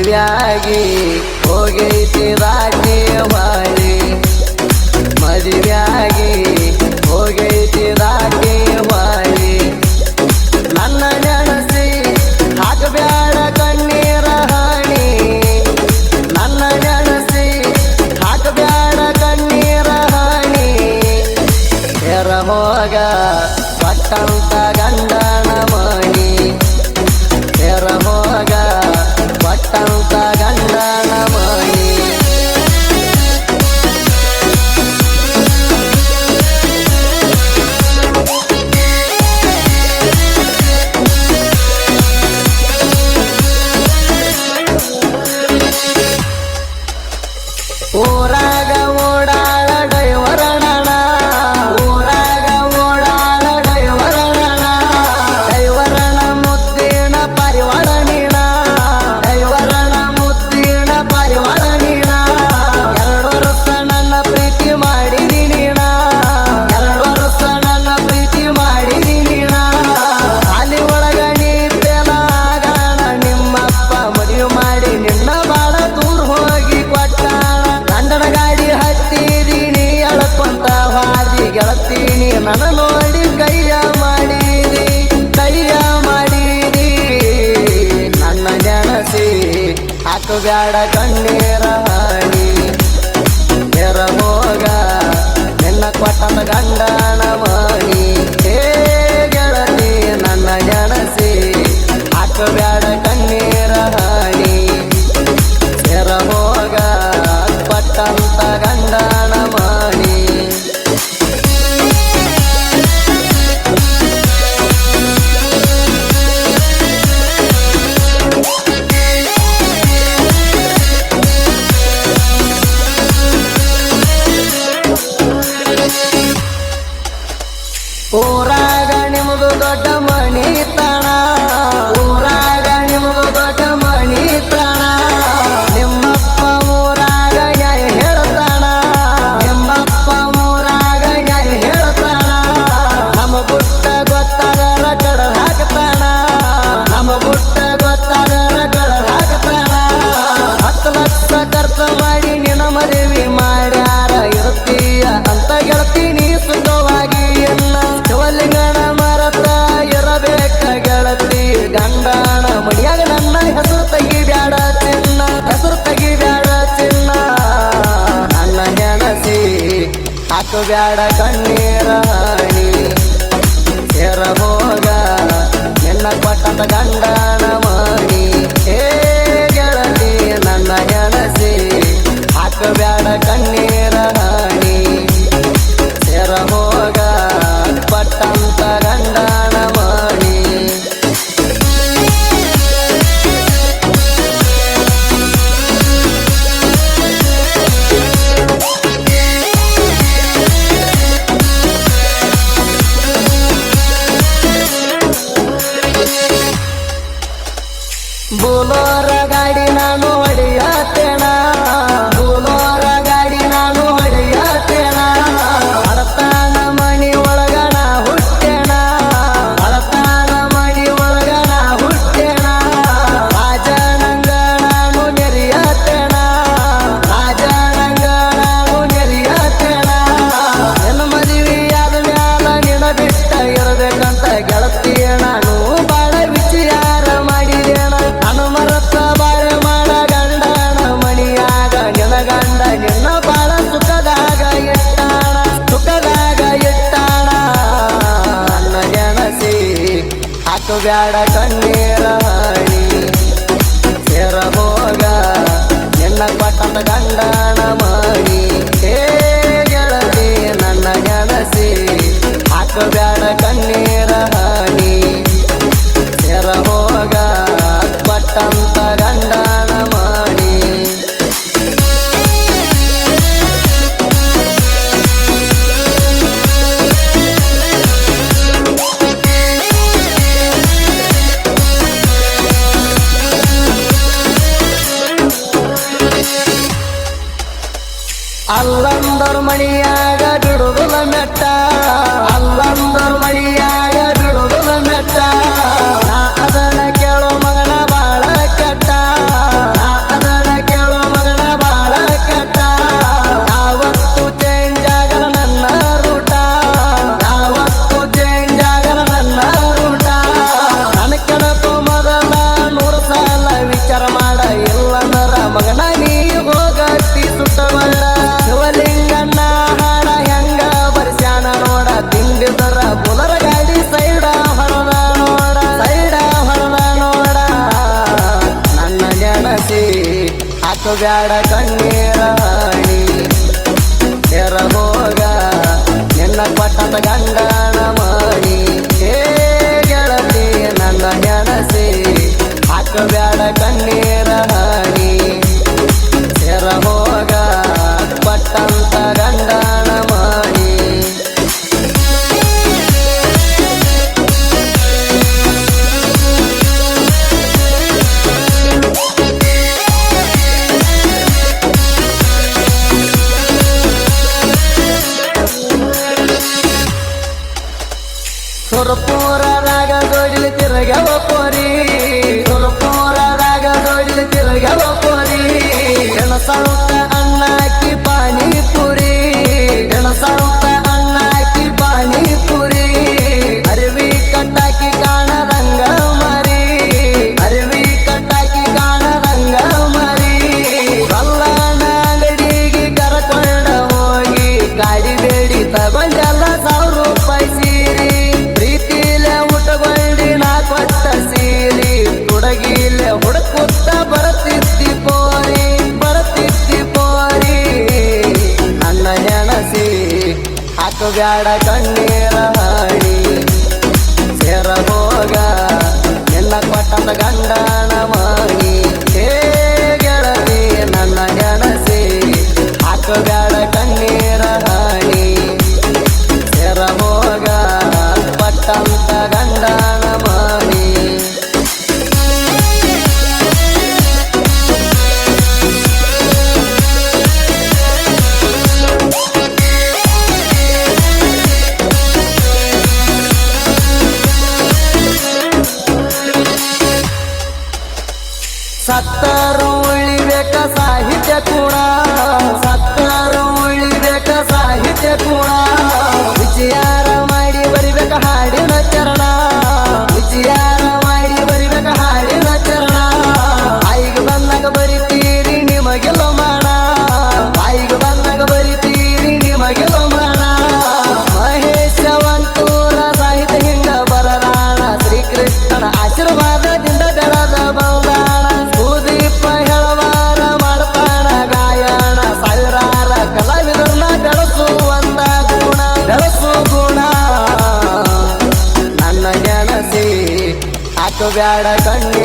ಮದುವೆಯಾಗಿ ಹೋಗೈತಿ ದಾಟಿ ಬಾಳಿ ಮದುವೆಯಾಗಿ ಹೋಗೈತಿ ದಾಟಿ ಬಾಳಿ ನನ್ನ ನೆನಸಿ ಹಾಕಬ್ಯಾಡ ಕಣ್ಣೀರ ಹಾಣಿ ನನ್ನ ನೆನಸಿ ಹಾಕಬ್ಯಾಡ ಕಣ್ಣೀರ ಹಾಣಿ ಹೆರ ಹೋಗ ಪಟ್ಟಂತ ಗಂಡನ ಮಣಿ ಹೆರ ಹೋಗ ಪಟ್ಟಂತ ಗಂಡನ ಮಣಿ ಊರಾಗ ಓಡಾಳ ಡೈವರಣನ ಊರಾಗ ಓಡಾಳ ಡೈವರಣನ ಡೈವರಣ ಮುದ್ದಿನ ಪರಿವಾರ ನೀಣ ಡೈವರಣ ಮುದ್ದಿನ ಪರಿವಾರ ನೀಣ 2 ವರ್ಷ ನನ್ನ ಪ್ರೀತಿ ಮಾಡಿದಿ ನೀಣ 2 ವರ್ಷ ನನ್ನ ಪ್ರೀತಿ ಮಾಡಿದಿ ನೀಣ ಅಲ್ಲಿ ಒಳಗ ನೀತೆಲಾಗಾಣ ನಿಮ್ಮಪ್ಪ ಮದುವೆ ಮಾಡಿ ನಿನ್ನ ಬಾಳ ದೂರ ಹೋಗಿ ಕೊಟ್ಟಾಣ ಗಂಡನ ಗಾಡಿ ಹತ್ತಿದೀನಿ ಎಳ್ಕೊಂತ ಹಾದಿ ಗೆಳತೀನಿ ನನ್ನ ನೋಡಿ ಕೈಯ ಮಾಡಿದಿ ನನ್ನ ನೆನಸಿ ಹಾಕಬ್ಯಾಡ ಕಣ್ಣೀರ ಹಾಣಿ ಹೆರ ಹೋಗ ನಿನ್ನ ಕೊಟ್ಟನ ಗಂಡನ ಮಣಿ ಹೇ ಗೆಳತಿ ನನ್ನ ನೆನಸಿ ಹಾಕಬ್ಯಾಡ ಕಣ್ಣೀರ ಹಾಣಿ ಹೆರ ಹೋಗ ಪಟ್ಟಂತ ಗಂಡನ ಮಣಿ ಊರಾಗ ನಿಮ್ದು ದೊಡ್ಡ ಮಣಿ ತಣ ಊರಾಗ ನಿಮ್ದು ದೊಡ್ಡ ಮಣಿ ತಣ ನಿಮ್ಮಪ್ಪ ಊರಾಗ ನ್ಯಾಯ ಹೇಳ್ತಾನ ನಿಮ್ಮಪ್ಪ ಊರಾಗ ನ್ಯಾಯ ಹೇಳ್ತಾನ ನಮ್ಮ ಬುಟ್ಟ ಗೊತ್ತಾಗರ ಕಡ ಹಾಕ್ತಾನ ನಮ್ಮ ಬುಟ್ಟ ಗೊತ್ತಾಗರ ಕಡ ಹಾಕ್ತಾನ 10 ಲಕ್ಷ ಖರ್ಚು ಮಾಡಿ ನಿನ್ನ ಮದುವೆ ಮಾಡ್ಯಾರ ಇರ್ತೀಯ ಅಂತ ಗೆಳತೀನಿ ಸುಖವಾಗಿ ಎನ್ನ ಶಿವಲಿಂಗನ ಮರತ ಇರಬೇಕ ಗೆಳತಿ ಗಂಡನ ಮಡಿಯಾಗ ನನ್ನ ಹೆಸರು ತೆಗಿಬ್ಯಾಡ ಚಿನ್ನ ಹೆಸರು ತೆಗಿಬ್ಯಾಡ ಚಿನ್ನ ನನ್ನ ನೆನಸಿ ಹಾಕಬ್ಯಾಡ ಕಣ್ಣೀರ ಹಾಣಿ ಹೆರ ಹೋಗ ನಿನ್ನ ಕೊಟ್ಟಂತ ಗಂಡನ ಮಣಿ ಹೇ ಗೆಳತಿ ನನ್ನ ನೆನಸಿ ಹಾಕಬ್ಯಾಡ ಕಣ್ಣೀರ ಹಾಣಿ ಹೆರ ಹೋಗ ಪಟ್ಟಂತ ಗಂಡನ ಮಣಿ ಬುಲೋರ ಗಾಡಿ ನಾನು ಹೊಡೆಯತ್ತೇಣ ಬುಲೋರ ಗಾಡಿ ನಾನು ಹೊಡೆಯತ್ತೇಣ ಅಳತಾನ ಮಣಿ ಒಳಗಣ ಹುಟ್ಟೇಣ ಅಳತಾನ ಮಣಿ ಒಳಗಣ ಹುಟ್ಟೇಣ ರಾಜನಂಗ ನಾನು ನೆರೆಯತ್ತೇಣ ರಾಜನಂಗ ನಾನು ನೆರೆಯತ್ತೇಣ ನಿನ್ನ ಮದುವೆಯಾದ ಮ್ಯಾಲ ನಿನ್ನ ಬಿಟ್ಟ ಇರಬೇಕಂತ ಗೆಳತಿಯ ನಾನು ಬಾಳ ವಿಚಾರ ಮಾಡಿದೇಣ ನಾನು ಮರತ ಬಾಳೆ ಮಾಡ ಗಂಡನ ಮಣಿಯಾಗ ನಿನ್ನ ಗಂಡ ನಿನ್ನ ಬಾಳ ಸುಖದಾಗ ಇಟ್ಟಾಣ ನನ್ನ ನೆನಸಿ ಹಾಕಬ್ಯಾಡ ಕಣ್ಣೀರ ಹಾಣಿ ಹೆರ ಹೋಗ ನಿನ್ನ ಕೊಟ್ಟಂತ ಗಂಡನ ಮಣಿ ಹೇ ಗೆಳತಿ ನನ್ನ ನೆನಸಿ ಹಾಕಬ್ಯಾಡ ಕಣ್ಣೀರ ಹಾಣಿ ಹೆರ ಹೋಗ ಪಟ್ಟಂತ ಗಂಡನ ಮಣಿ ಅಲ್ಲಂದರ ಮಣಿಯಾಗ ಬಿಡುವುದಿಲ್ಲ ಮೆಟ್ಟ ಅಲ್ಲಂದರ ಮಣಿಯಾಗ ಬಿಡುವುದಿಲ್ಲ ಮೆಟ್ಟ ನಾ ಅದನ್ನ ಕೇಳೋ ಮಗನ ಬಾಳ ಕೆಟ್ಟ ನಾ ಗೆಣಸಿ ಹಾಕಬ್ಯಾಡ ಕಣ್ಣೀರ ಹನಿ ತೆರ ಹೋಗ ನಿನ್ನ ಕೊಟ್ಟದ ಗಂಡನ ಮಣಿ ಹೇ ಗೆಳತಿ ನನ್ನ ಗೆಣಸಿ ಹಾಕಬ್ಯಾಡ ಕಣ್ಣೀರ ಹನಿ ತೆರ ಹೋಗ ಕೊಟ್ಟಂತ ಗಂಡನ ಮಣಿ ಸುರಪುರದಾಗ ದೊಡ್ಲಿ ತಿರುಗವ ಪೋರಿ ಸುರಪುರದಾಗ ದೊಡ್ಲಿ ತಿರುಗವ ಪೋರಿ ಎಣಸಂತ ಅಣ್ಣಾಕಿ ಪಾನಿಪುರಿ ಎಣಸಂತ ಅಣ್ಣಾಕಿ ಪಾನಿಪುರಿ ಅರಿವಿ ಕಟ್ಟಾಕಿ ಕಾಣದಂಗ ಮರಿ ಅರಿವಿ ಕಟ್ಟಾಕಿ ಕಾಣದಂಗ ಮರಿ ಕಲ್ಲನ ಅಂಗಡಿಗೆ ಕರ್ಕೊಂಡ ಹೋಗಿ ಗಾಡಿ ಬೇಡಿ ತಗೊಂಡೆಲ್ಲ 1,000 ರೂಪಾಯಿ ಸೀರಿ ಕೊಟ್ಟ ಸೀರಿ ಹುಡುಗಿಲೆ ಹುಡುಕುತ್ತ ಬರತಿದ್ದಿ ಪೋರಿ ನನ್ನ ಹೆಣಸಿ ಹಾಕಬ್ಯಾಡ ಕಣ್ಣೀರ ಹಣಿ ಸೇರ ಹೋಗ ನಿನ್ನ ಕೊಟ್ಟದ ಗಂಡನ ಮಣಿ ಹೇ ಗೆಳತಿ ನನ್ನ ಹೆಣಸಿ ಹಾಕಬ್ಯಾಡ ಕಣ್ಣೀರ ಹಣಿ ಸೇರ ಹೋಗ ಪಟ್ಟಂತ ಗಂಡನ ಮಣಿ ಸತ್ತರು ಉಳಿಬೇಕ ಸಾಹಿತ್ಯ ಕೂಡ ಸತ್ತರು ಉಳಿಬೇಕ ಸಾಹಿತ್ಯ ಕೂಡ ವಿಚಾರ ಮಾಡಿ ಬರಿಬೇಕ ಹಾಡಿನ ಚರಣ ವಿಚಾರ ಮಾಡಿ ಬರಿಬೇಕ ಹಾಡಿನ ಚರಣ ಆಯಿಗೆ ಬಂದಾಗ ಬರಿತೀರಿ ನಿಮಗೆಲ್ಲ ಮಾಡ ಆಯಿಗೆ ಬಂದಾಗ ಬರಿತೀರಿ ನಿಮಗೆಲ್ಲ ಮಾಡ ಮಹೇಶವಂತೂರ ಸಾಹಿತ್ಯ ಹಿಂಗ ಬರದಾಣ ಶ್ರೀಕೃಷ್ಣನ ಆಶೀರ್ವಾದದಿಂದ ಬೆಳೆದ ಬಂದಾಣ ಸುದೀಪ ಹೇಳವಾರ ಮಾಡ್ತಾಣ ಗಾಯನ ಸಾವಿರಾರ ಕಲಾವಿದರನ್ನ ಬೆಳೆಸುವಂತ ಗುಣ ನನ್ನ ಗೆಣಸಿ ಹಾಕಬ್ಯಾಡ ಕಣ್ಣೀರ